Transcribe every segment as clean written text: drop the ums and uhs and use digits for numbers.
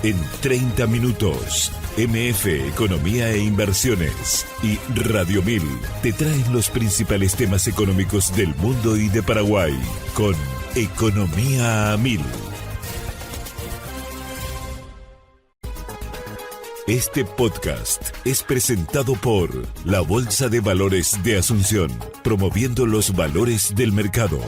En 30 minutos, MF Economía e Inversiones y Radio 1000 te traen los principales temas económicos del mundo y de Paraguay con Economía a 1000. Este podcast es presentado por la Bolsa de Valores de Asunción, promoviendo los valores del mercado.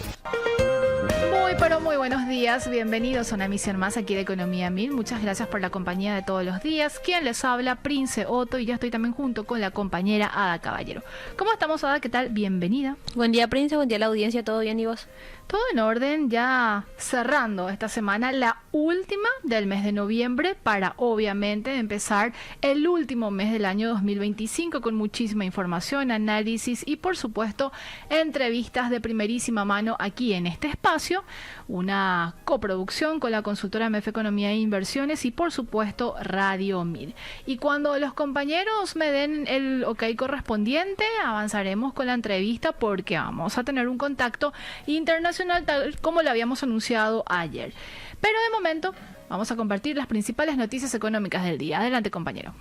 Muy buenos días, bienvenidos a una emisión más aquí de Economía 1000. Muchas gracias por la compañía de todos los días. Quien les habla, Prince Otto, y ya estoy también junto con la compañera Ada Caballero. ¿Cómo estamos, Ada? ¿Qué tal? Bienvenida. Buen día, Prince, buen día a la audiencia, ¿todo bien y vos? Todo en orden, ya cerrando esta semana, la última del mes de noviembre, para obviamente empezar el último mes del año 2025 con muchísima información, análisis y por supuesto entrevistas de primerísima mano aquí en este espacio, una coproducción con la consultora MF Economía e Inversiones y por supuesto Radio 1000. Y cuando los compañeros me den el ok correspondiente, avanzaremos con la entrevista porque vamos a tener un contacto internacional tal como lo habíamos anunciado ayer. Pero de momento vamos a compartir las principales noticias económicas del día. Adelante, compañero.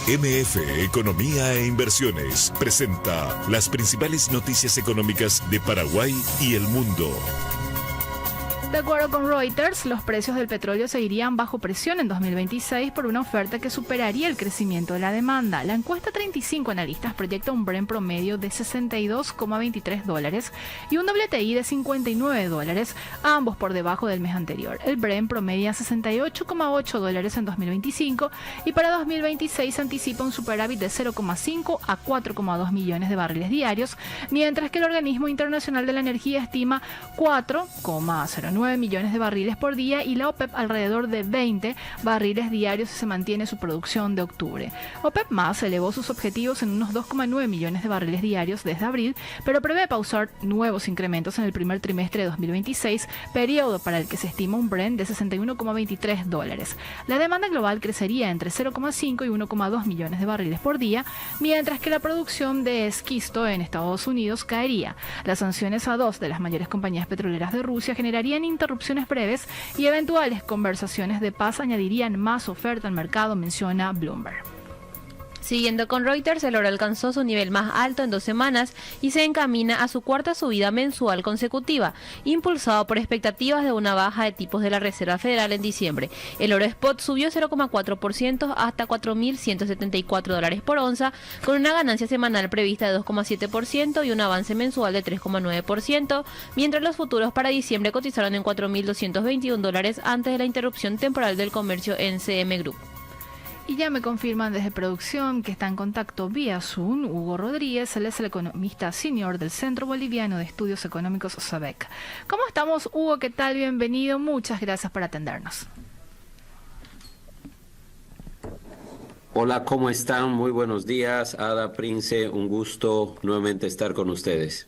MF Economía e Inversiones presenta las principales noticias económicas de Paraguay y el mundo. De acuerdo con Reuters, los precios del petróleo seguirían bajo presión en 2026 por una oferta que superaría el crecimiento de la demanda. La encuesta 35 analistas proyecta un Brent promedio de $62,23 y un WTI de $59, ambos por debajo del mes anterior. El Brent promedia $68,8 en 2025 y para 2026 se anticipa un superávit de 0,5 a 4,2 millones de barriles diarios, mientras que el Organismo Internacional de la Energía estima 4,09 millones de barriles por día y la OPEP alrededor de 20 barriles diarios si se mantiene su producción de octubre. OPEP más elevó sus objetivos en unos 2,9 millones de barriles diarios desde abril, pero prevé pausar nuevos incrementos en el primer trimestre de 2026, periodo para el que se estima un Brent de $61,23. La demanda global crecería entre 0,5 y 1,2 millones de barriles por día, mientras que la producción de esquisto en Estados Unidos caería. Las sanciones a dos de las mayores compañías petroleras de Rusia generarían interrupciones breves y eventuales conversaciones de paz añadirían más oferta al mercado, menciona Bloomberg. Siguiendo con Reuters, el oro alcanzó su nivel más alto en 2 semanas y se encamina a su cuarta subida mensual consecutiva, impulsado por expectativas de una baja de tipos de la Reserva Federal en diciembre. El oro spot subió 0,4% hasta $4.174 por onza, con una ganancia semanal prevista de 2,7% y un avance mensual de 3,9%, mientras los futuros para diciembre cotizaron en $4.221 antes de la interrupción temporal del comercio en CM Group. Y ya me confirman desde producción que está en contacto vía Zoom Hugo Rodríguez, él es el economista senior del Centro Boliviano de Estudios Económicos SABEC. ¿Cómo estamos, Hugo? ¿Qué tal? Bienvenido. Muchas gracias por atendernos. Hola, ¿cómo están? Muy buenos días, Ada, Prince, un gusto nuevamente estar con ustedes.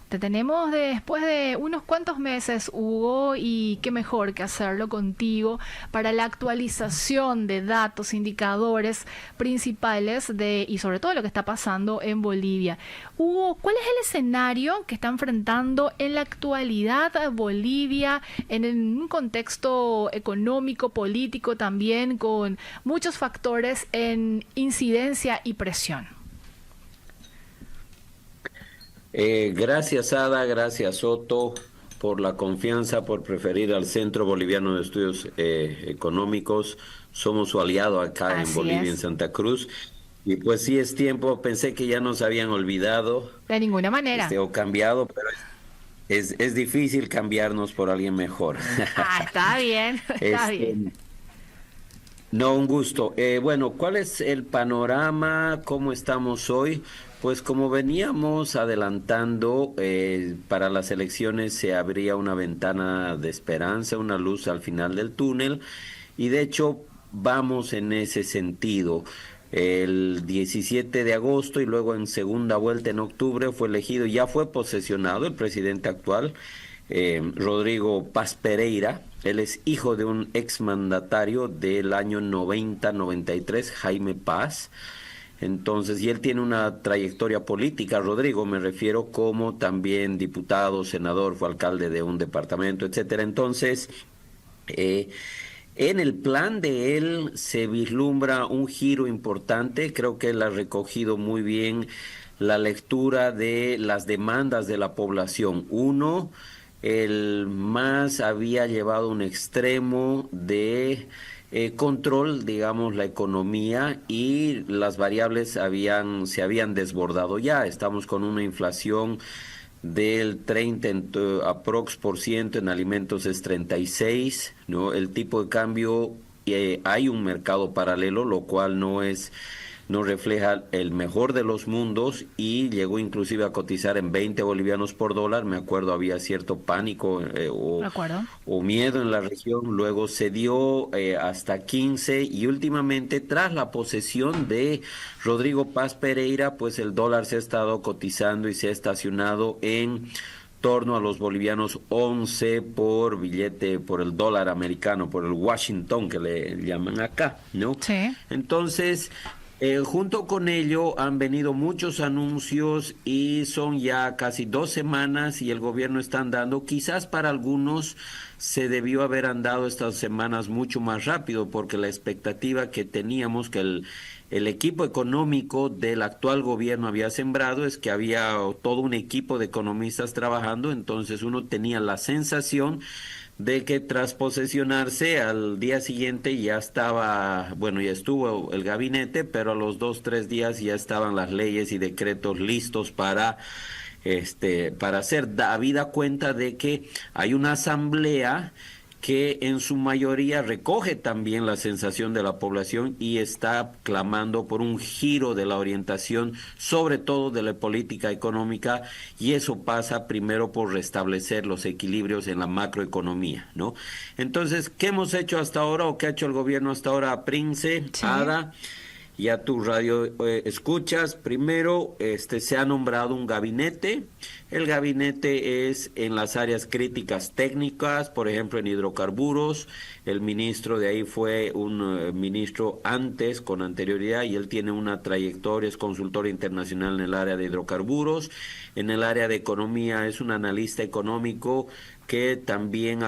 Te tenemos después de unos cuantos meses, Hugo, y qué mejor que hacerlo contigo para la actualización de datos, indicadores principales y sobre todo lo que está pasando en Bolivia. Hugo, ¿cuál es el escenario que está enfrentando en la actualidad Bolivia en un contexto económico, político también, con muchos factores en incidencia y presión? Gracias, Ada, gracias, Otto, por la confianza, por preferir al Centro Boliviano de Estudios Económicos. Somos su aliado acá en Bolivia, en Santa Cruz. Y pues sí es tiempo, pensé que ya nos habían olvidado. De ninguna manera. O cambiado, pero es difícil cambiarnos por alguien mejor. Está bien, está bien. No, un gusto. Bueno, ¿cuál es el panorama? ¿Cómo estamos hoy? Pues como veníamos adelantando, para las elecciones se abría una ventana de esperanza, una luz al final del túnel, y de hecho vamos en ese sentido. El 17 de agosto y luego en segunda vuelta en octubre fue elegido, ya fue posesionado el presidente actual, Rodrigo Paz Pereira. Él es hijo de un exmandatario del año 90-93, Jaime Paz. Entonces, y él tiene una trayectoria política, Rodrigo, me refiero, como también diputado, senador, fue alcalde de un departamento, etcétera. Entonces, en el plan de él se vislumbra un giro importante. Creo que él ha recogido muy bien la lectura de las demandas de la población. Uno, el MAS había llevado un extremo de control, digamos, la economía, y las variables se habían desbordado ya. Estamos con una inflación del 30 aprox por ciento, en alimentos es 36, ¿no? El tipo de cambio, hay un mercado paralelo, lo cual no refleja el mejor de los mundos, y llegó inclusive a cotizar en 20 bolivianos por dólar. Me acuerdo, había cierto pánico o miedo en la región. Luego se dio hasta 15, y últimamente, tras la posesión de Rodrigo Paz Pereira, pues el dólar se ha estado cotizando y se ha estacionado en torno a los bolivianos 11 por billete, por el dólar americano, por el Washington, que le llaman acá, ¿no? Sí. Entonces, junto con ello han venido muchos anuncios, y son ya casi 2 semanas y el gobierno está andando. Quizás para algunos se debió haber andado estas semanas mucho más rápido, porque la expectativa que teníamos, que el equipo económico del actual gobierno había sembrado, es que había todo un equipo de economistas trabajando. Entonces uno tenía la sensación de que tras posesionarse al día siguiente ya estuvo el gabinete, pero a los 2-3 días ya estaban las leyes y decretos listos para hacer habida cuenta de que hay una asamblea que en su mayoría recoge también la sensación de la población y está clamando por un giro de la orientación, sobre todo de la política económica, y eso pasa primero por restablecer los equilibrios en la macroeconomía, ¿no? Entonces, ¿qué hemos hecho hasta ahora, o qué ha hecho el gobierno hasta ahora, Prince, Sí. Ada? Ya tu radio escuchas. Primero, se ha nombrado un gabinete. El gabinete es en las áreas críticas técnicas, por ejemplo, en hidrocarburos. El ministro de ahí fue un ministro antes, con anterioridad, y él tiene una trayectoria, es consultor internacional en el área de hidrocarburos. En el área de economía es un analista económico que también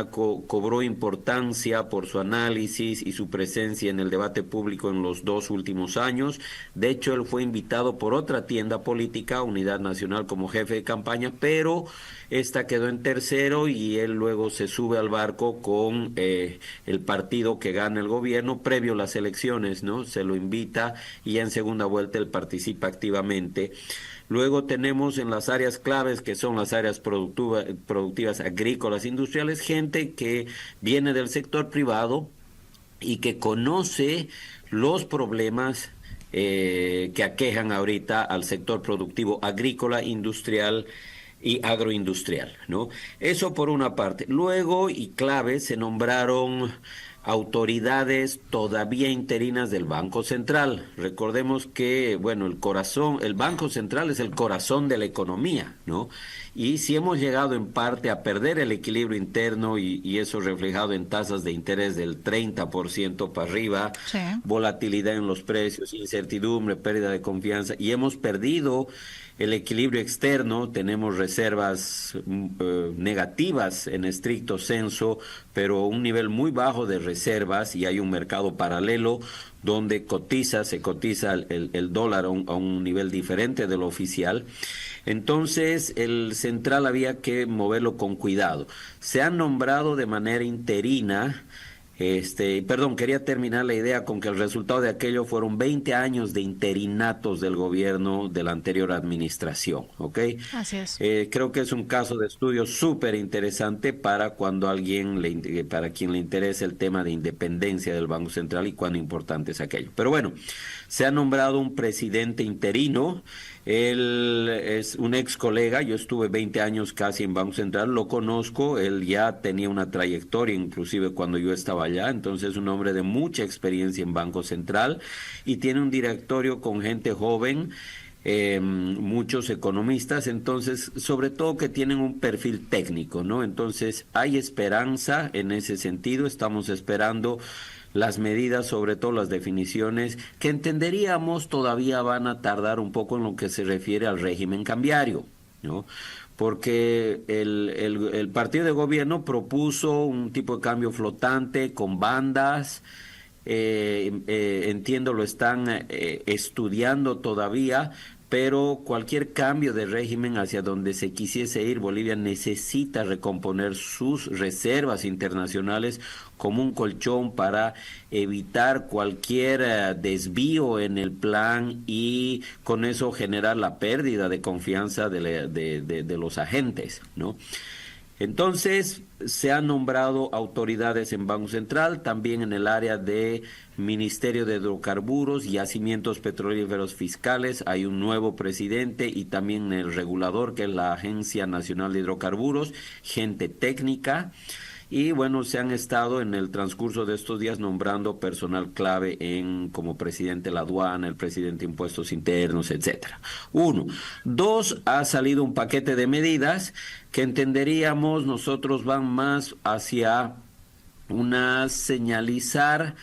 cobró importancia por su análisis y su presencia en el debate público en los 2 últimos años. De hecho, él fue invitado por otra tienda política, Unidad Nacional, como jefe de campaña, pero esta quedó en tercero, y él luego se sube al barco con el partido que gana el gobierno previo a las elecciones, ¿no? Se lo invita, y en segunda vuelta él participa activamente. Luego tenemos en las áreas claves, que son las áreas productivas agrícolas, industriales, gente que viene del sector privado y que conoce los problemas que aquejan ahorita al sector productivo agrícola, industrial y agroindustrial, ¿no? Eso por una parte. Luego, y clave, se nombraron autoridades todavía interinas del Banco Central. Recordemos que, el Banco Central es el corazón de la economía, ¿no? Y si hemos llegado en parte a perder el equilibrio interno, y eso reflejado en tasas de interés del 30% para arriba, Sí. volatilidad en los precios, incertidumbre, pérdida de confianza, y hemos perdido el equilibrio externo. Tenemos reservas negativas en estricto senso, pero un nivel muy bajo de reservas, y hay un mercado paralelo donde se cotiza el dólar a un nivel diferente de lo oficial. Entonces, el central había que moverlo con cuidado. Se han nombrado de manera interina. Quería terminar la idea con que el resultado de aquello fueron 20 años de interinatos del gobierno de la anterior administración, ¿ok? Así es. Creo que es un caso de estudio súper interesante para para quien le interese el tema de independencia del Banco Central y cuán importante es aquello. Pero bueno, se ha nombrado un presidente interino. Él es un ex colega, yo estuve 20 años casi en Banco Central, lo conozco, él ya tenía una trayectoria, inclusive cuando yo estaba allá, entonces es un hombre de mucha experiencia en Banco Central, y tiene un directorio con gente joven. muchos economistas, entonces, sobre todo que tienen un perfil técnico, ¿no? Entonces, hay esperanza en ese sentido, estamos esperando las medidas, sobre todo las definiciones, que entenderíamos todavía van a tardar un poco en lo que se refiere al régimen cambiario, ¿no? Porque el partido de gobierno propuso un tipo de cambio flotante con bandas, entiendo lo están estudiando todavía, pero cualquier cambio de régimen hacia donde se quisiese ir, Bolivia necesita recomponer sus reservas internacionales como un colchón para evitar cualquier desvío en el plan y con eso generar la pérdida de confianza de los agentes, ¿no? Entonces, se han nombrado autoridades en Banco Central, también en el área de Ministerio de Hidrocarburos y Yacimientos Petrolíferos Fiscales. Hay un nuevo presidente y también el regulador, que es la Agencia Nacional de Hidrocarburos, gente técnica. Y bueno, se han estado en el transcurso de estos días nombrando personal clave como presidente de la aduana, el presidente de impuestos internos, etcétera. Uno. Dos, ha salido un paquete de medidas que entenderíamos nosotros van más hacia una señalizar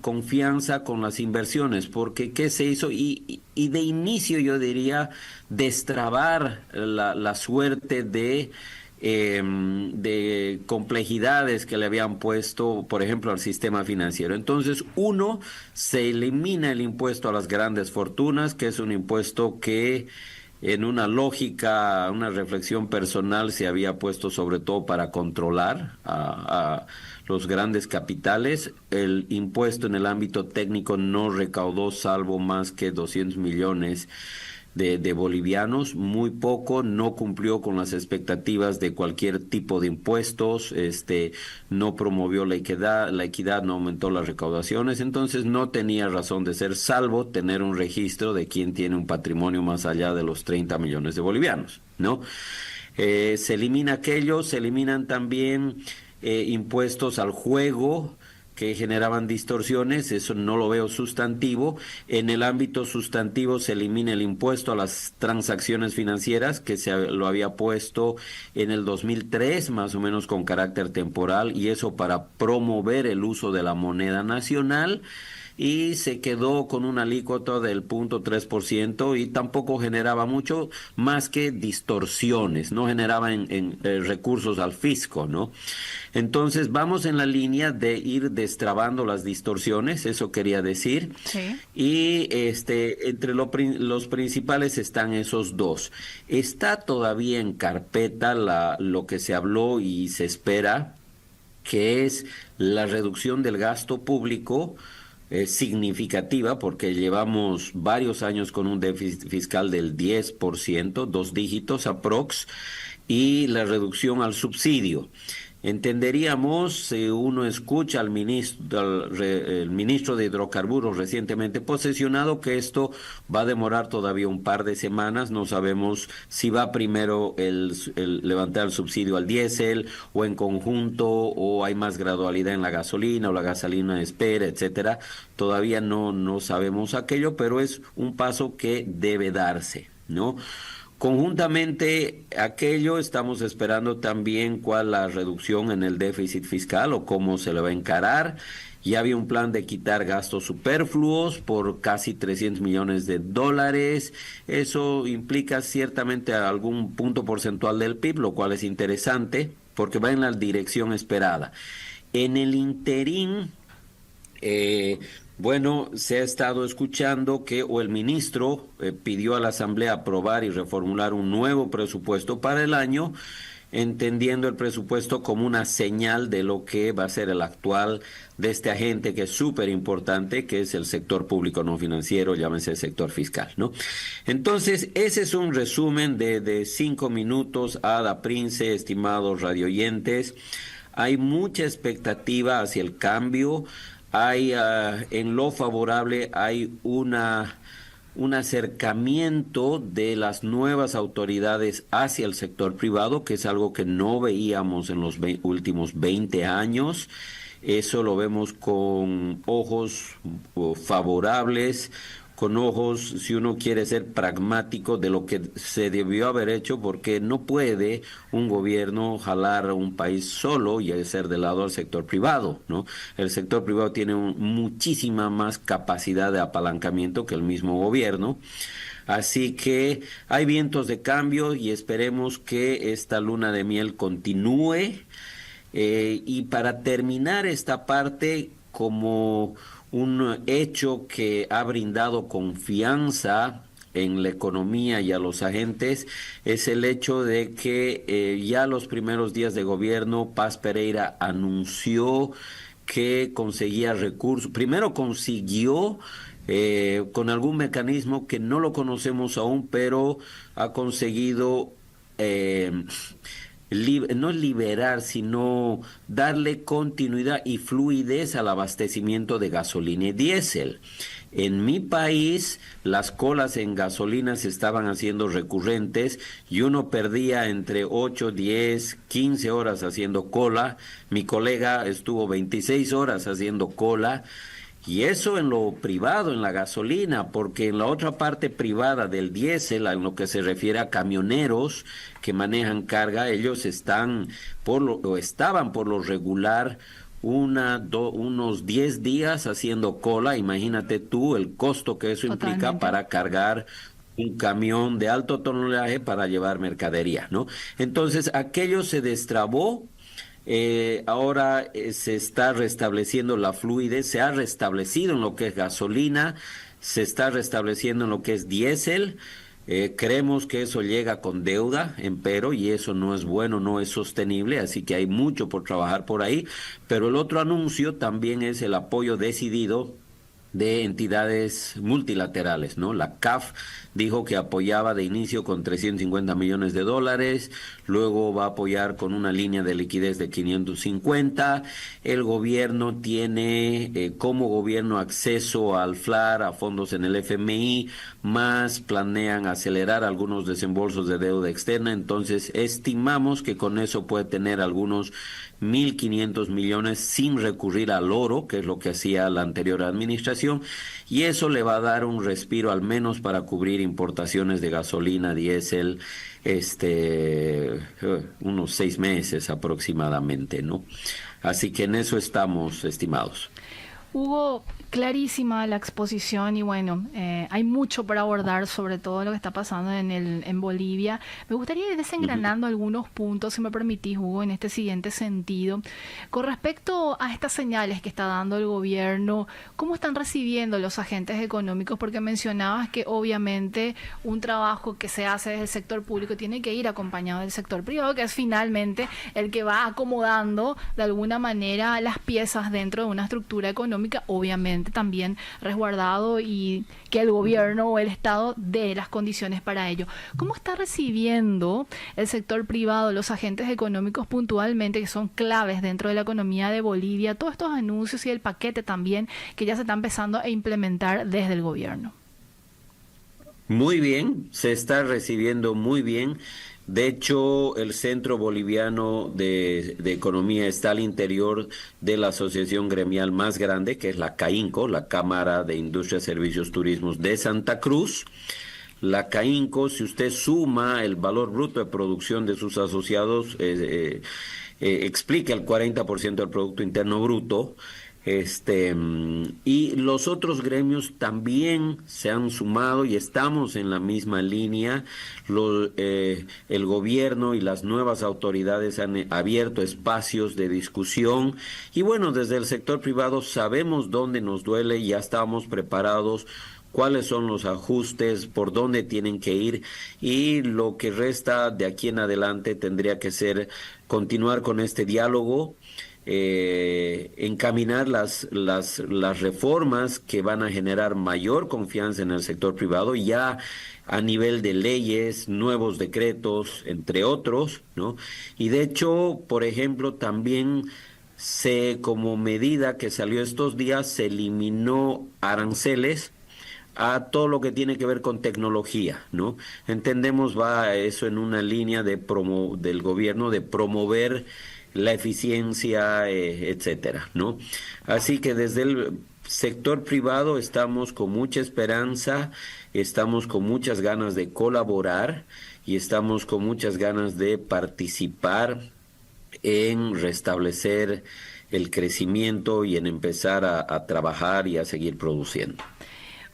confianza con las inversiones, porque ¿qué se hizo? Y de inicio yo diría destrabar la suerte de complejidades que le habían puesto, por ejemplo, al sistema financiero. Entonces, uno, se elimina el impuesto a las grandes fortunas, que es un impuesto que en una lógica, una reflexión personal se había puesto sobre todo para controlar a los grandes capitales. El impuesto en el ámbito técnico no recaudó salvo más que 200 millones de bolivianos, muy poco, no cumplió con las expectativas de cualquier tipo de impuestos, no promovió la equidad, no aumentó las recaudaciones, entonces no tenía razón de ser, salvo tener un registro de quien tiene un patrimonio más allá de los 30 millones de bolivianos, ¿no? Se elimina aquello, se eliminan también impuestos al juego, que generaban distorsiones, eso no lo veo sustantivo. En el ámbito sustantivo se elimina el impuesto a las transacciones financieras, que lo había puesto en el 2003, más o menos con carácter temporal, y eso para promover el uso de la moneda nacional, y se quedó con una alícuota del 0.3% y tampoco generaba mucho más que distorsiones, no generaba en recursos al fisco, ¿no? Entonces vamos en la línea de ir destrabando las distorsiones, eso quería decir, Sí. y entre los principales están esos dos. Está todavía en carpeta lo que se habló y se espera, que es la reducción del gasto público, significativa, porque llevamos varios años con un déficit fiscal del 10%, 2 dígitos aprox, y la reducción al subsidio. Entenderíamos, si uno escucha al el ministro de Hidrocarburos recientemente posesionado, que esto va a demorar todavía un par de semanas. No sabemos si va primero el levantar el subsidio al diésel o en conjunto, o hay más gradualidad en la gasolina o la gasolina espera, etcétera. Todavía no sabemos aquello, pero es un paso que debe darse, ¿no? Conjuntamente aquello, estamos esperando también cuál la reducción en el déficit fiscal o cómo se le va a encarar. Ya había un plan de quitar gastos superfluos por casi 300 millones de dólares. Eso implica ciertamente algún punto porcentual del PIB, lo cual es interesante porque va en la dirección esperada. En el interín, bueno, se ha estado escuchando que el ministro pidió a la Asamblea aprobar y reformular un nuevo presupuesto para el año, entendiendo el presupuesto como una señal de lo que va a ser el actual de este agente que es súper importante, que es el sector público no financiero, llámese el sector fiscal, ¿no? Entonces, ese es un resumen de 5 minutos, Ada Prince, estimados radioyentes. Hay mucha expectativa hacia el cambio. Hay en lo favorable hay un acercamiento de las nuevas autoridades hacia el sector privado, que es algo que no veíamos en los últimos 20 años. Eso lo vemos con ojos favorables, con ojos, si uno quiere ser pragmático, de lo que se debió haber hecho, porque no puede un gobierno jalar a un país solo y hacer de lado al sector privado, ¿no? El sector privado tiene muchísima más capacidad de apalancamiento que el mismo gobierno. Así que hay vientos de cambio y esperemos que esta luna de miel continúe. Y para terminar esta parte, como un hecho que ha brindado confianza en la economía y a los agentes, es el hecho de que ya los primeros días de gobierno, Paz Pereira anunció que conseguía recursos. Primero consiguió con algún mecanismo que no lo conocemos aún, pero ha conseguido no liberar, sino darle continuidad y fluidez al abastecimiento de gasolina y diésel. En mi país, las colas en gasolina se estaban haciendo recurrentes y uno perdía entre 8, 10, 15 horas haciendo cola. Mi colega estuvo 26 horas haciendo cola. Y eso en lo privado, en la gasolina, porque en la otra parte privada del diésel, en lo que se refiere a camioneros que manejan carga, ellos estaban por lo regular unos 10 días haciendo cola. Imagínate tú el costo que eso implica para cargar un camión de alto tonelaje para llevar mercadería, ¿no? Entonces aquello se destrabó. Ahora se está restableciendo la fluidez, se ha restablecido en lo que es gasolina, se está restableciendo en lo que es diésel. Creemos que eso llega con deuda, empero, y eso no es bueno, no es sostenible, así que hay mucho por trabajar por ahí. Pero el otro anuncio también es el apoyo decidido de entidades multilaterales, ¿no? La CAF dijo que apoyaba de inicio con $350 millones, luego va a apoyar con una línea de liquidez de 550. El gobierno tiene como gobierno acceso al FLAR, a fondos en el FMI, más planean acelerar algunos desembolsos de deuda externa. Entonces estimamos que con eso puede tener algunos 1.500 millones sin recurrir al oro, que es lo que hacía la anterior administración, y eso le va a dar un respiro al menos para cubrir importaciones de gasolina, diésel, unos 6 meses aproximadamente, ¿no? Así que en eso estamos, estimados. Hugo, clarísima la exposición y bueno, hay mucho para abordar sobre todo lo que está pasando en Bolivia. Me gustaría ir desengranando algunos puntos, si me permitís, Hugo, en este siguiente sentido. Con respecto a estas señales que está dando el gobierno, ¿cómo están recibiendo los agentes económicos? Porque mencionabas que obviamente un trabajo que se hace desde el sector público tiene que ir acompañado del sector privado, que es finalmente el que va acomodando de alguna manera las piezas dentro de una estructura económica, obviamente también resguardado, y que el gobierno o el Estado dé las condiciones para ello. ¿Cómo está recibiendo el sector privado, los agentes económicos puntualmente, que son claves dentro de la economía de Bolivia, todos estos anuncios y el paquete también que ya se está empezando a implementar desde el gobierno? Muy bien, se está recibiendo muy bien. De hecho, el Centro Boliviano de Economía está al interior de la asociación gremial más grande, que es la CAINCO, la Cámara de Industria, Servicios, Turismos de Santa Cruz. La CAINCO, si usted suma el valor bruto de producción de sus asociados, explica el 40% del Producto Interno Bruto. Y los otros gremios también se han sumado y estamos en la misma línea. El gobierno y las nuevas autoridades han abierto espacios de discusión y bueno, desde el sector privado sabemos dónde nos duele y ya estamos preparados, cuáles son los ajustes, por dónde tienen que ir, y lo que resta de aquí en adelante tendría que ser continuar con este diálogo, encaminar las reformas que van a generar mayor confianza en el sector privado, ya a nivel de leyes, nuevos decretos, entre otros, ¿no? Y de hecho, por ejemplo, también como medida que salió estos días, se eliminó aranceles a todo lo que tiene que ver con tecnología, ¿no? Entendemos va eso en una línea del gobierno de promover la eficiencia, etcétera, ¿no? Así que desde el sector privado estamos con mucha esperanza, estamos con muchas ganas de colaborar y estamos con muchas ganas de participar en restablecer el crecimiento y en empezar a trabajar y a seguir produciendo.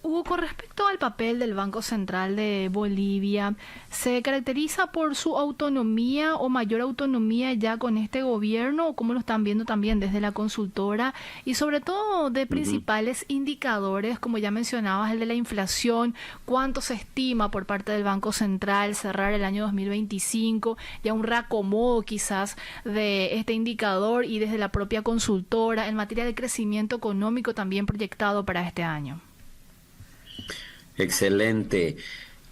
Hugo, con respecto al papel del Banco Central de Bolivia, ¿se caracteriza por su autonomía o mayor autonomía ya con este gobierno? ¿O cómo lo están viendo también desde la consultora? Y sobre todo de principales indicadores, como ya mencionabas, el de la inflación, ¿cuánto se estima por parte del Banco Central cerrar el año 2025? Ya un reacomodo quizás de este indicador y desde la propia consultora en materia de crecimiento económico también proyectado para este año. Excelente.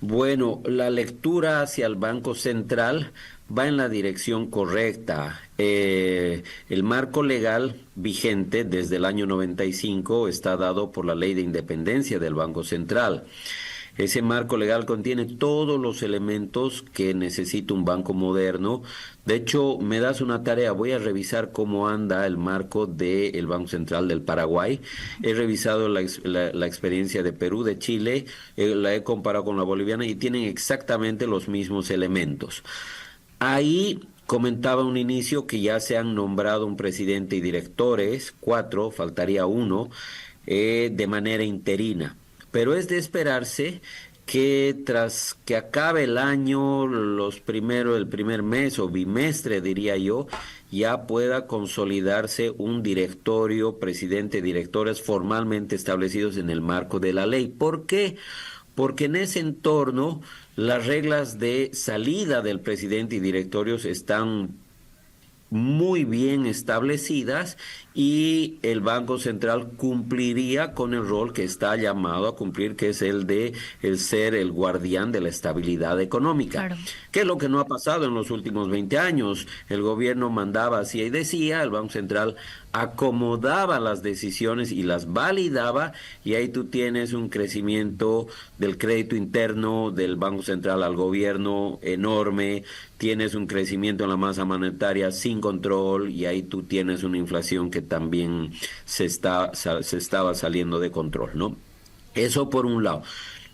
Bueno, la lectura hacia el Banco Central va en la dirección correcta. El marco legal vigente desde el año 95 está dado por la Ley de Independencia del Banco Central. Ese marco legal contiene todos los elementos que necesita un banco moderno. De hecho, me das una tarea, voy a revisar cómo anda el marco del Banco Central del Paraguay. He revisado la experiencia de Perú, de Chile, la he comparado con la boliviana y tienen exactamente los mismos elementos. Ahí comentaba un inicio que ya se han nombrado un presidente y directores, 4, faltaría 1, de manera interina. Pero es de esperarse que tras que acabe el año, el primer mes o bimestre, diría yo, ya pueda consolidarse un directorio, presidente, directores formalmente establecidos en el marco de la ley. ¿Por qué? Porque en ese entorno las reglas de salida del presidente y directorios están muy bien establecidas y el Banco Central cumpliría con el rol que está llamado a cumplir, que es el de ser el guardián de la estabilidad económica. Claro. ¿Qué es lo que no ha pasado en los últimos 20 años? El gobierno mandaba, hacía y decía, el Banco Central acomodaba las decisiones y las validaba, y ahí tú tienes un crecimiento del crédito interno del Banco Central al gobierno enorme, tienes un crecimiento en la masa monetaria sin control, y ahí tú tienes una inflación que también se estaba saliendo de control, ¿no? Eso por un lado.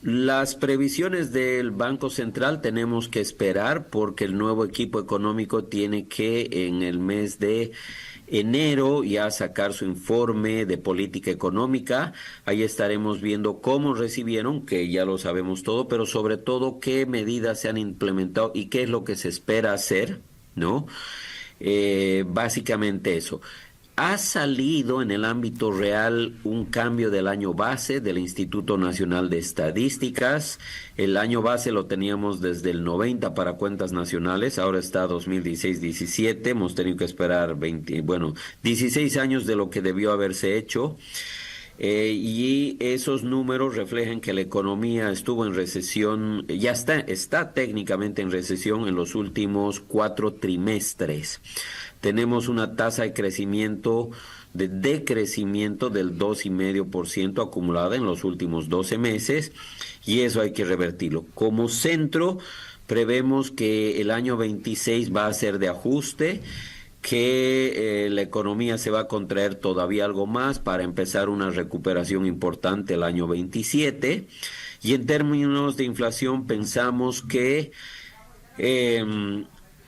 Las previsiones del Banco Central tenemos que esperar porque el nuevo equipo económico tiene que en el mes de enero ya sacar su informe de política económica. Ahí estaremos viendo cómo recibieron, que ya lo sabemos todo, pero sobre todo qué medidas se han implementado y qué es lo que se espera hacer, ¿no? Básicamente eso. Ha salido en el ámbito real un cambio del año base del Instituto Nacional de Estadísticas. El año base lo teníamos desde el 90 para cuentas nacionales, ahora está 2016-17, hemos tenido que esperar 16 años de lo que debió haberse hecho. Y esos números reflejan que la economía estuvo en recesión, ya está técnicamente en recesión en los últimos 4 trimestres. Tenemos una tasa de decrecimiento del 2,5% acumulada en los últimos 12 meses, y eso hay que revertirlo. Como centro, prevemos que el año 26 va a ser de ajuste, que la economía se va a contraer todavía algo más para empezar una recuperación importante el año 27, y en términos de inflación pensamos que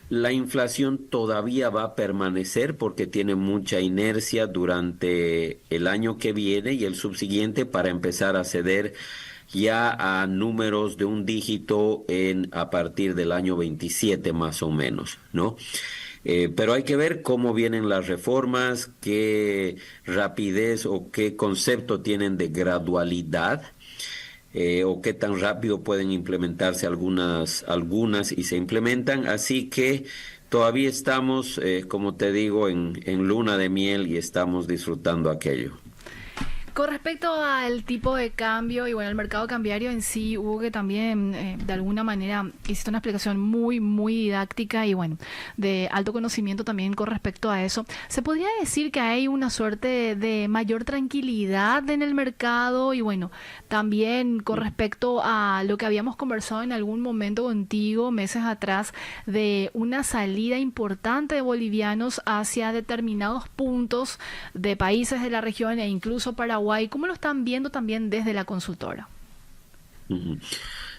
la inflación todavía va a permanecer porque tiene mucha inercia durante el año que viene y el subsiguiente para empezar a ceder ya a números de un dígito a partir del año 27 más o menos, ¿no? Pero hay que ver cómo vienen las reformas, qué rapidez o qué concepto tienen de gradualidad, o qué tan rápido pueden implementarse algunas y se implementan. Así que todavía estamos, como te digo, en luna de miel y estamos disfrutando aquello. Con respecto al tipo de cambio y bueno, el mercado cambiario en sí, hubo que también de alguna manera hiciste una explicación muy, muy didáctica y bueno, de alto conocimiento también con respecto a eso. ¿Se podría decir que hay una suerte de mayor tranquilidad en el mercado? Y bueno, también con respecto a lo que habíamos conversado en algún momento contigo meses atrás de una salida importante de bolivianos hacia determinados puntos de países de la región e incluso Paraguay, Paraguay. ¿Cómo lo están viendo también desde la consultora? Ujú.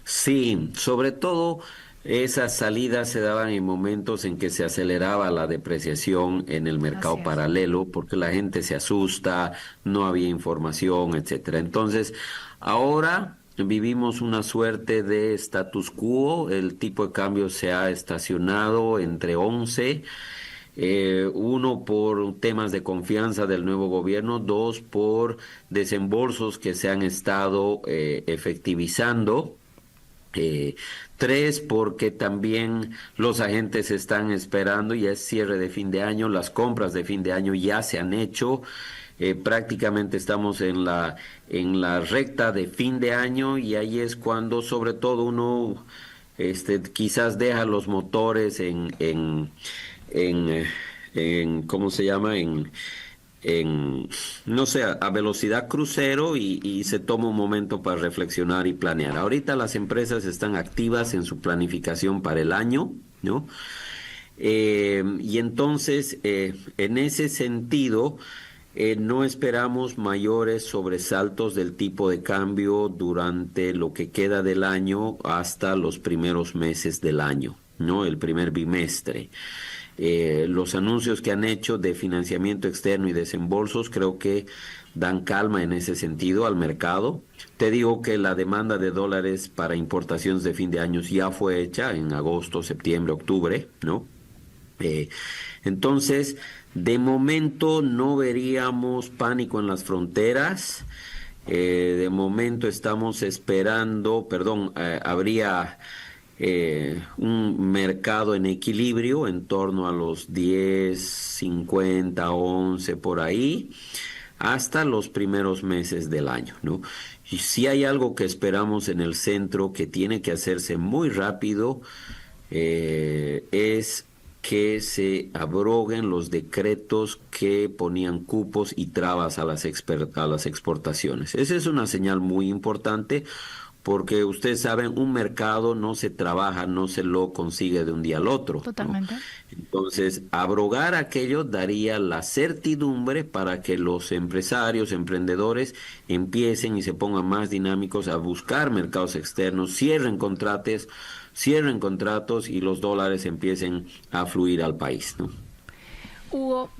Sí, sobre todo esas salidas se daban en momentos en que se aceleraba la depreciación en el mercado Así es. paralelo, porque la gente se asusta, no había información, etcétera. Entonces, ahora vivimos una suerte de status quo, el tipo de cambio se ha estacionado entre 11. Uno, por temas de confianza del nuevo gobierno; dos, por desembolsos que se han estado efectivizando; eh, tres, porque también los agentes están esperando, ya es cierre de fin de año, las compras de fin de año ya se han hecho. Prácticamente estamos en la recta de fin de año, y ahí es cuando sobre todo uno quizás deja los motores ¿cómo se llama? No sé, a velocidad crucero, y se toma un momento para reflexionar y planear. Ahorita las empresas están activas en su planificación para el año, ¿no? Y entonces, en ese sentido, no esperamos mayores sobresaltos del tipo de cambio durante lo que queda del año hasta los primeros meses del año, ¿no? El primer bimestre. Los anuncios que han hecho de financiamiento externo y desembolsos creo que dan calma en ese sentido al mercado. Te digo que la demanda de dólares para importaciones de fin de año ya fue hecha en agosto, septiembre, octubre, ¿no? Entonces, de momento no veríamos pánico en las fronteras. De momento estamos esperando, habría un mercado en equilibrio en torno a los 10.50, 11 por ahí, hasta los primeros meses del año, ¿no? Y si hay algo que esperamos en el centro que tiene que hacerse muy rápido, es que se abroguen los decretos que ponían cupos y trabas a las exportaciones. Esa es una señal muy importante, porque ustedes saben, un mercado no se trabaja, no se lo consigue de un día al otro, ¿no? Totalmente. Entonces, abrogar aquello daría la certidumbre para que los empresarios, emprendedores, empiecen y se pongan más dinámicos a buscar mercados externos, cierren contratos, y los dólares empiecen a fluir al país, ¿no? Hugo,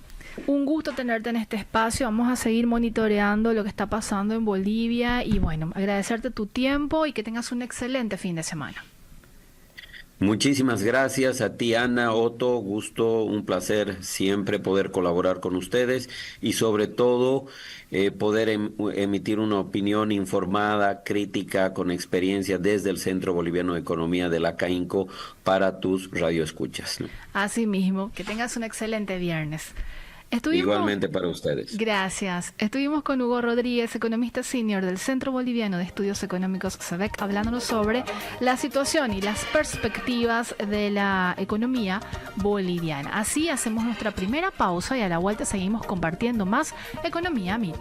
un gusto tenerte en este espacio. Vamos a seguir monitoreando lo que está pasando en Bolivia y bueno, agradecerte tu tiempo y que tengas un excelente fin de semana. Muchísimas gracias a ti, Ana, Otto, gusto, un placer siempre poder colaborar con ustedes, y sobre todo poder emitir una opinión informada, crítica, con experiencia desde el Centro Boliviano de Economía de la CAINCO para tus radioescuchas, ¿no? Así mismo, que tengas un excelente viernes. Igualmente para ustedes. Gracias. Estuvimos con Hugo Rodríguez, economista senior del Centro Boliviano de Estudios Económicos CEBEC, hablándonos sobre la situación y las perspectivas de la economía boliviana. Así hacemos nuestra primera pausa y a la vuelta seguimos compartiendo más Economía Mil.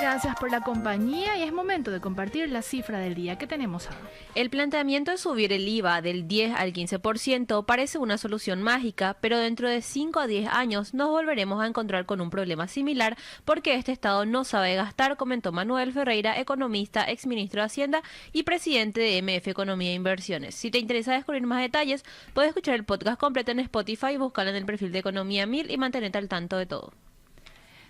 Gracias por la compañía y es momento de compartir la cifra del día que tenemos ahora. El planteamiento de subir el IVA del 10 al 15% parece una solución mágica, pero dentro de 5 a 10 años nos volveremos a encontrar con un problema similar porque este Estado no sabe gastar, comentó Manuel Ferreira, economista, exministro de Hacienda y presidente de MF Economía e Inversiones. Si te interesa descubrir más detalles, puedes escuchar el podcast completo en Spotify, buscarlo en el perfil de Economía 1000 y mantenerte al tanto de todo.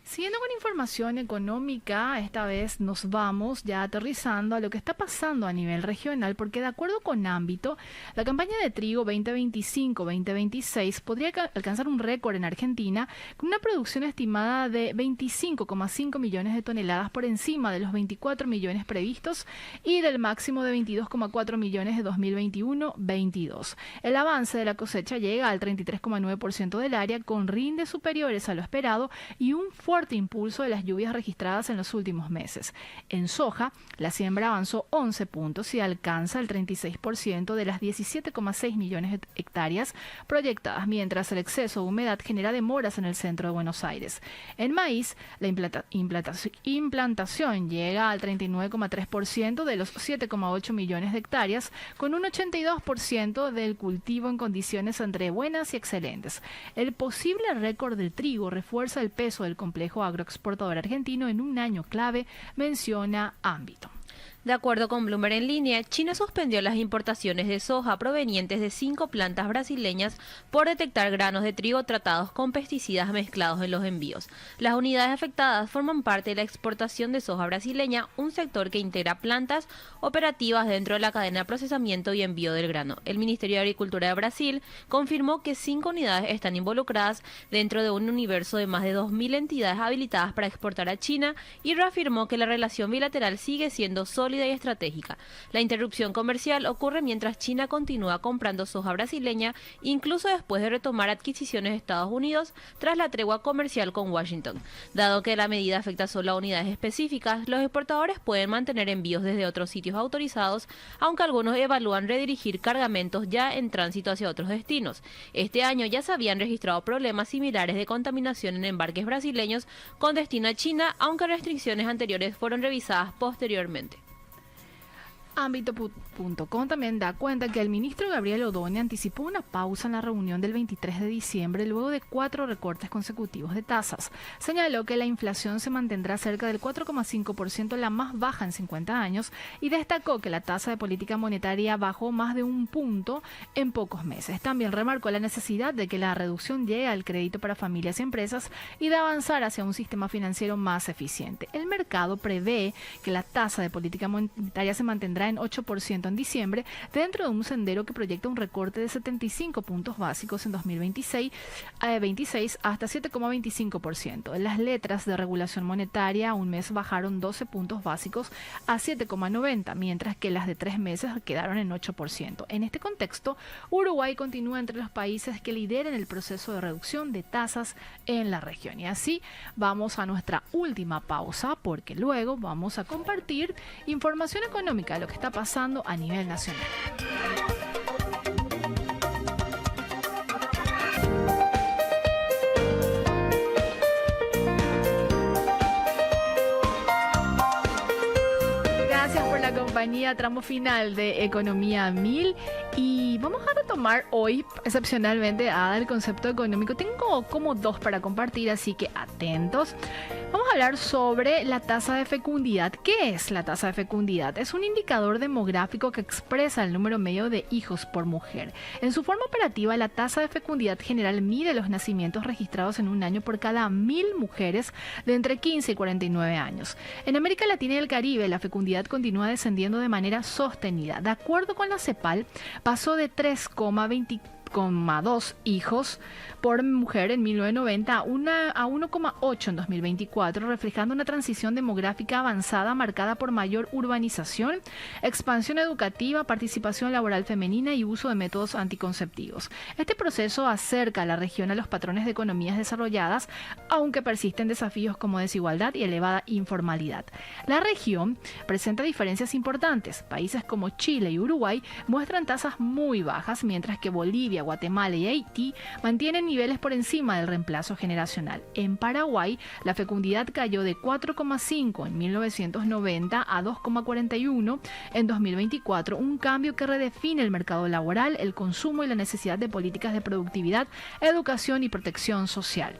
Siguiendo con información económica, esta vez nos vamos ya aterrizando a lo que está pasando a nivel regional, porque de acuerdo con Ámbito, la campaña de trigo 2025-2026 podría alcanzar un récord en Argentina con una producción estimada de 25,5 millones de toneladas por encima de los 24 millones previstos y del máximo de 22,4 millones de 2021-22. El avance de la cosecha llega al 33,9% del área, con rindes superiores a lo esperado y un fuerte fuerte impulso de las lluvias registradas en los últimos meses. En soja, la siembra avanzó 11 puntos y alcanza el 36% de las 17,6 millones de hectáreas proyectadas, mientras el exceso de humedad genera demoras en el centro de Buenos Aires. En maíz, la implantación llega al 39,3% de los 7,8 millones de hectáreas, con un 82% del cultivo en condiciones entre buenas y excelentes. El posible récord del trigo refuerza el peso del complejo agroexportador argentino en un año clave, menciona Ámbito. De acuerdo con Bloomberg en línea, China suspendió las importaciones de soja provenientes de 5 plantas brasileñas por detectar granos de trigo tratados con pesticidas mezclados en los envíos. Las unidades afectadas forman parte de la exportación de soja brasileña, un sector que integra plantas operativas dentro de la cadena de procesamiento y envío del grano. El Ministerio de Agricultura de Brasil confirmó que 5 unidades están involucradas dentro de un universo de más de 2.000 entidades habilitadas para exportar a China y reafirmó que la relación bilateral sigue siendo sólida y estratégica. La interrupción comercial ocurre mientras China continúa comprando soja brasileña, incluso después de retomar adquisiciones de Estados Unidos tras la tregua comercial con Washington. Dado que la medida afecta solo a unidades específicas, los exportadores pueden mantener envíos desde otros sitios autorizados, aunque algunos evalúan redirigir cargamentos ya en tránsito hacia otros destinos. Este año ya se habían registrado problemas similares de contaminación en embarques brasileños con destino a China, aunque restricciones anteriores fueron revisadas posteriormente. Ámbito.com también da cuenta que el ministro Gabriel Odone anticipó una pausa en la reunión del 23 de diciembre luego de 4 recortes consecutivos de tasas. Señaló que la inflación se mantendrá cerca del 4,5%, la más baja en 50 años, y destacó que la tasa de política monetaria bajó más de 1 punto en pocos meses. También remarcó la necesidad de que la reducción llegue al crédito para familias y empresas y de avanzar hacia un sistema financiero más eficiente. El mercado prevé que la tasa de política monetaria se mantendrá en 8% en diciembre, dentro de un sendero que proyecta un recorte de 75 puntos básicos en 2026 hasta 7,25%. Las letras de regulación monetaria a un mes bajaron 12 puntos básicos a 7,90, mientras que las de 3 meses quedaron en 8%. En este contexto, Uruguay continúa entre los países que lideran el proceso de reducción de tasas en la región. Y así vamos a nuestra última pausa, porque luego vamos a compartir información económica de lo que está pasando a nivel nacional. Gracias por la compañía, tramo final de Economía 1000, y vamos a retomar hoy excepcionalmente el concepto económico. Tengo como 2 para compartir, así que atentos. Vamos a hablar sobre la tasa de fecundidad. ¿Qué es la tasa de fecundidad? Es un indicador demográfico que expresa el número medio de hijos por mujer. En su forma operativa, la tasa de fecundidad general mide los nacimientos registrados en un año por cada 1.000 mujeres de entre 15 y 49 años. En América Latina y el Caribe, la fecundidad continúa descendiendo de manera sostenida. De acuerdo con la CEPAL, pasó de 3,2 hijos por mujer en 1990 a 1,8 en 2024, reflejando una transición demográfica avanzada marcada por mayor urbanización, expansión educativa, participación laboral femenina y uso de métodos anticonceptivos. Este proceso acerca a la región a los patrones de economías desarrolladas, aunque persisten desafíos como desigualdad y elevada informalidad. La región presenta diferencias importantes. Países como Chile y Uruguay muestran tasas muy bajas, mientras que Bolivia, Guatemala y Haití mantienen niveles por encima del reemplazo generacional. En Paraguay, la fecundidad cayó de 4,5 en 1990 a 2,41 en 2024, un cambio que redefine el mercado laboral, el consumo y la necesidad de políticas de productividad, educación y protección social.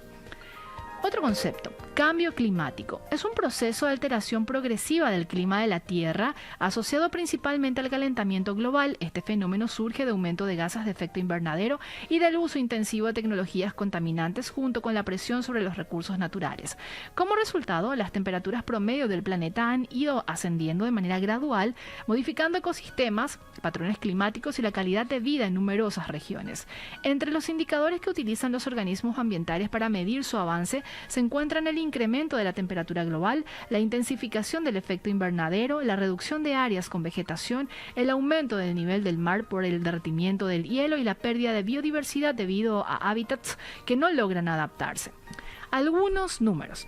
Otro concepto, cambio climático. Es un proceso de alteración progresiva del clima de la Tierra asociado principalmente al calentamiento global. Este fenómeno surge de aumento de gases de efecto invernadero y del uso intensivo de tecnologías contaminantes junto con la presión sobre los recursos naturales. Como resultado, las temperaturas promedio del planeta han ido ascendiendo de manera gradual, modificando ecosistemas, patrones climáticos y la calidad de vida en numerosas regiones. Entre los indicadores que utilizan los organismos ambientales para medir su avance se encuentran el incremento de la temperatura global, la intensificación del efecto invernadero, la reducción de áreas con vegetación, el aumento del nivel del mar por el derretimiento del hielo y la pérdida de biodiversidad debido a hábitats que no logran adaptarse. Algunos números.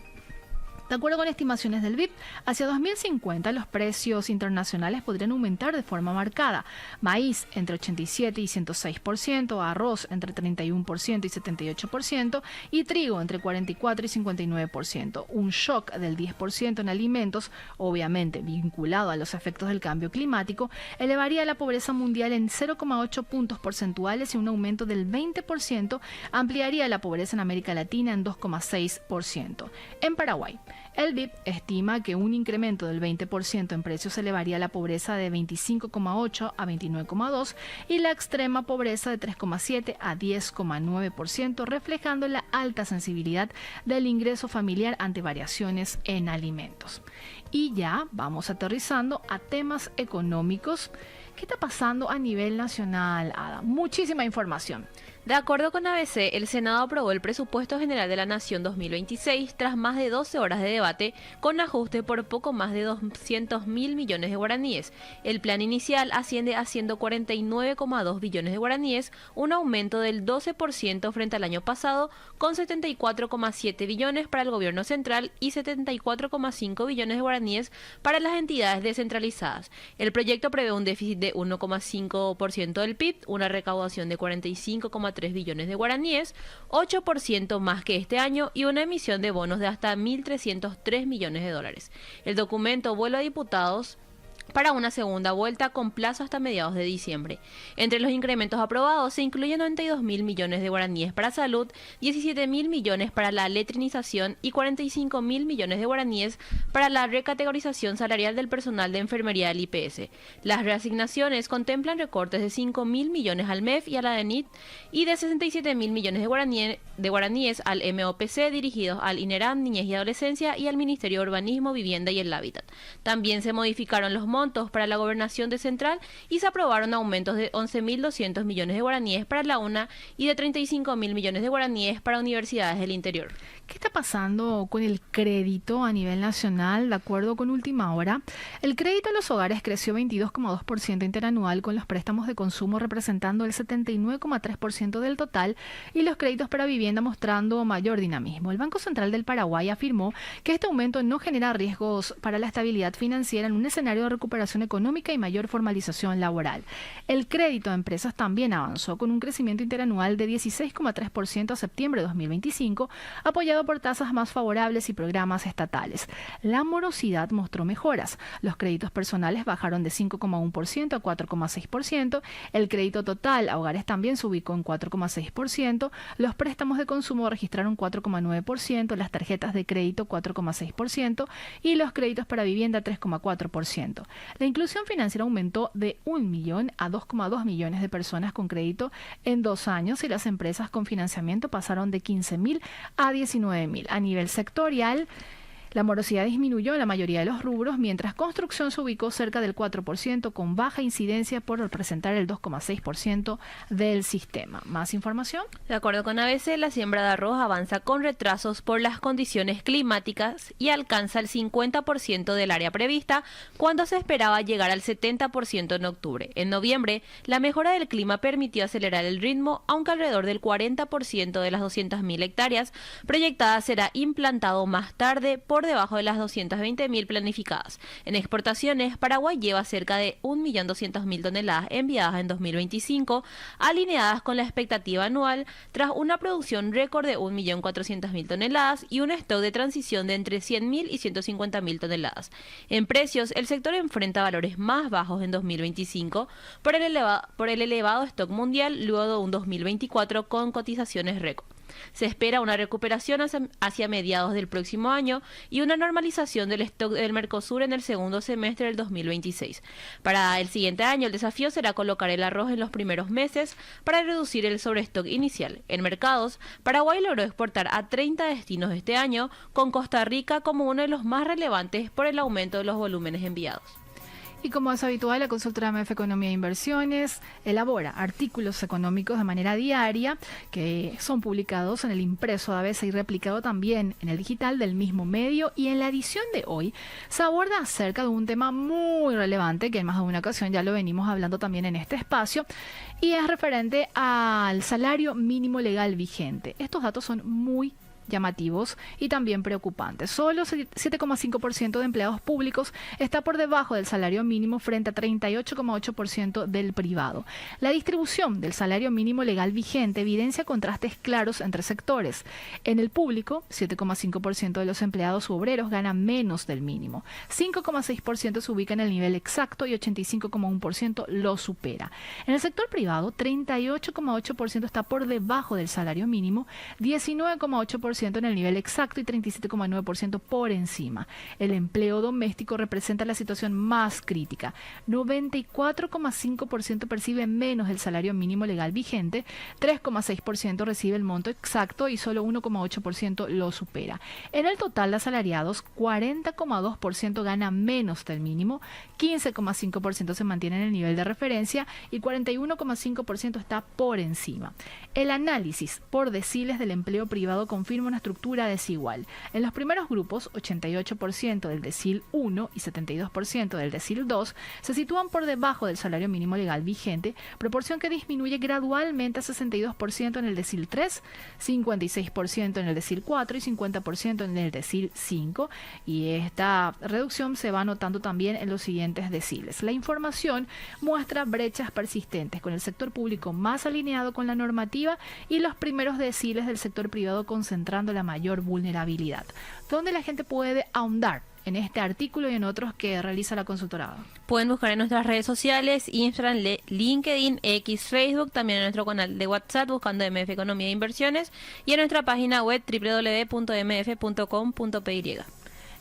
De acuerdo con estimaciones del BIP, hacia 2050 los precios internacionales podrían aumentar de forma marcada. Maíz entre 87 y 106%, arroz entre 31% y 78% y trigo entre 44 y 59%. Un shock del 10% en alimentos, obviamente vinculado a los efectos del cambio climático, elevaría la pobreza mundial en 0,8 puntos porcentuales y un aumento del 20% ampliaría la pobreza en América Latina en 2,6%. En Paraguay, el BIP estima que un incremento del 20% en precios elevaría la pobreza de 25,8 a 29,2 y la extrema pobreza de 3,7 a 10,9%, reflejando la alta sensibilidad del ingreso familiar ante variaciones en alimentos. Y ya vamos aterrizando a temas económicos. ¿Qué está pasando a nivel nacional, Ada? Muchísima información. De acuerdo con ABC, el Senado aprobó el Presupuesto General de la Nación 2026 tras más de 12 horas de debate, con ajuste por poco más de 200.000 millones de guaraníes. El plan inicial asciende a 149,2 billones de guaraníes, un aumento del 12% frente al año pasado, con 74,7 billones para el gobierno central y 74,5 billones de guaraníes para las entidades descentralizadas. El proyecto prevé un déficit de 1,5% del PIB, una recaudación de 45,3 billones de guaraníes, 8% más que este año, y una emisión de bonos de hasta 1.303 millones de dólares. El documento vuelve a diputados para una segunda vuelta con plazo hasta mediados de diciembre. Entre los incrementos aprobados se incluyen 92.000 millones de guaraníes para salud, 17.000 millones para la letrinización y 45.000 millones de guaraníes para la recategorización salarial del personal de enfermería del IPS. Las reasignaciones contemplan recortes de 5.000 millones al MEF y a la DENIT y de 67.000 millones de guaraníes al MOPC dirigidos al INERAM, Niñez y Adolescencia, y al Ministerio de Urbanismo, Vivienda y el Hábitat. También se modificaron los montos para la gobernación de Central y se aprobaron aumentos de 11.200 millones de guaraníes para la UNA y de 35.000 millones de guaraníes para universidades del interior. ¿Qué está pasando con el crédito a nivel nacional? De acuerdo con Última Hora, el crédito a los hogares creció 22,2% interanual, con los préstamos de consumo representando el 79,3% del total y los créditos para vivienda mostrando mayor dinamismo. El Banco Central del Paraguay afirmó que este aumento no genera riesgos para la estabilidad financiera en un escenario de recuperación económica y mayor formalización laboral. El crédito a empresas también avanzó con un crecimiento interanual de 16,3% a septiembre de 2025, apoyado por tasas más favorables y programas estatales. La morosidad mostró mejoras. Los créditos personales bajaron de 5,1% a 4,6%. El crédito total a hogares también se ubicó en 4,6%. Los préstamos de consumo registraron 4,9%, las tarjetas de crédito 4,6% y los créditos para vivienda 3,4%. La inclusión financiera aumentó de 1 millón a 2,2 millones de personas con crédito en 2 años y las empresas con financiamiento pasaron de 15.000 a 19.000. A nivel sectorial, la morosidad disminuyó en la mayoría de los rubros, mientras construcción se ubicó cerca del 4%, con baja incidencia por representar el 2,6% del sistema. ¿Más información? De acuerdo con ABC, la siembra de arroz avanza con retrasos por las condiciones climáticas y alcanza el 50% del área prevista, cuando se esperaba llegar al 70% en octubre. En noviembre, la mejora del clima permitió acelerar el ritmo, aunque alrededor del 40% de las 200.000 hectáreas proyectadas será implantado más tarde, por debajo de las 220.000 planificadas. En exportaciones, Paraguay lleva cerca de 1.200.000 toneladas enviadas en 2025, alineadas con la expectativa anual, tras una producción récord de 1.400.000 toneladas y un stock de transición de entre 100.000 y 150.000 toneladas. En precios, el sector enfrenta valores más bajos en 2025 por el elevado stock mundial, luego de un 2024 con cotizaciones récord. Se espera una recuperación hacia mediados del próximo año y una normalización del stock del Mercosur en el segundo semestre del 2026. Para el siguiente año, el desafío será colocar el arroz en los primeros meses para reducir el sobrestock inicial. En mercados, Paraguay logró exportar a 30 destinos este año, con Costa Rica como uno de los más relevantes por el aumento de los volúmenes enviados. Y como es habitual, la consultora MF Economía e Inversiones elabora artículos económicos de manera diaria que son publicados en el impreso de ABC y replicado también en el digital del mismo medio. Y en la edición de hoy se aborda acerca de un tema muy relevante que en más de una ocasión ya lo venimos hablando también en este espacio, y es referente al salario mínimo legal vigente. Estos datos son muy llamativos y también preocupantes. Solo 7,5% de empleados públicos está por debajo del salario mínimo frente a 38,8% del privado. La distribución del salario mínimo legal vigente evidencia contrastes claros entre sectores. En el público, 7,5% de los empleados u obreros ganan menos del mínimo. 5,6% se ubica en el nivel exacto y 85,1% lo supera. En el sector privado, 38,8% está por debajo del salario mínimo, 19,8% en el nivel exacto y 37,9% por encima. El empleo doméstico representa la situación más crítica. 94,5% percibe menos del salario mínimo legal vigente, 3,6% recibe el monto exacto y solo 1,8% lo supera. En el total de asalariados, 40,2% gana menos del mínimo, 15,5% se mantiene en el nivel de referencia y 41,5% está por encima. El análisis por deciles del empleo privado confirma una estructura desigual. En los primeros grupos, 88% del decil 1 y 72% del decil 2 se sitúan por debajo del salario mínimo legal vigente, proporción que disminuye gradualmente a 62% en el decil 3, 56% en el decil 4 y 50% en el decil 5, y esta reducción se va notando también en los siguientes deciles. La información muestra brechas persistentes, con el sector público más alineado con la normativa y los primeros deciles del sector privado concentrando la mayor vulnerabilidad. ¿Dónde la gente puede ahondar en este artículo y en otros que realiza la consultora? Pueden buscar en nuestras redes sociales, Instagram, LinkedIn, X, Facebook, también en nuestro canal de WhatsApp buscando MF Economía e Inversiones y en nuestra página web www.mf.com.py.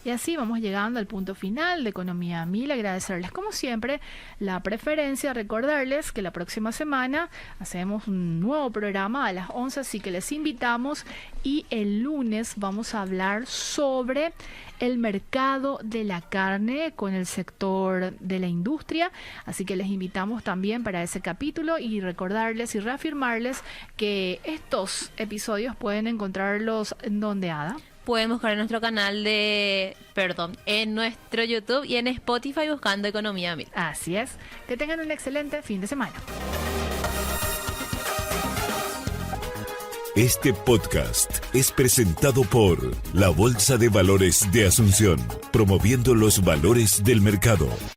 Y así vamos llegando al punto final de Economía a 1000. Agradecerles como siempre la preferencia, recordarles que la próxima semana hacemos un nuevo programa a las 11, así que les invitamos, y el lunes vamos a hablar sobre el mercado de la carne con el sector de la industria, así que les invitamos también para ese capítulo y recordarles y reafirmarles que estos episodios pueden encontrarlos en donde, Ada. Pueden buscar en nuestro canal en nuestro YouTube y en Spotify buscando Economía 1000. Así es. Que tengan un excelente fin de semana. Este podcast es presentado por la Bolsa de Valores de Asunción, promoviendo los valores del mercado.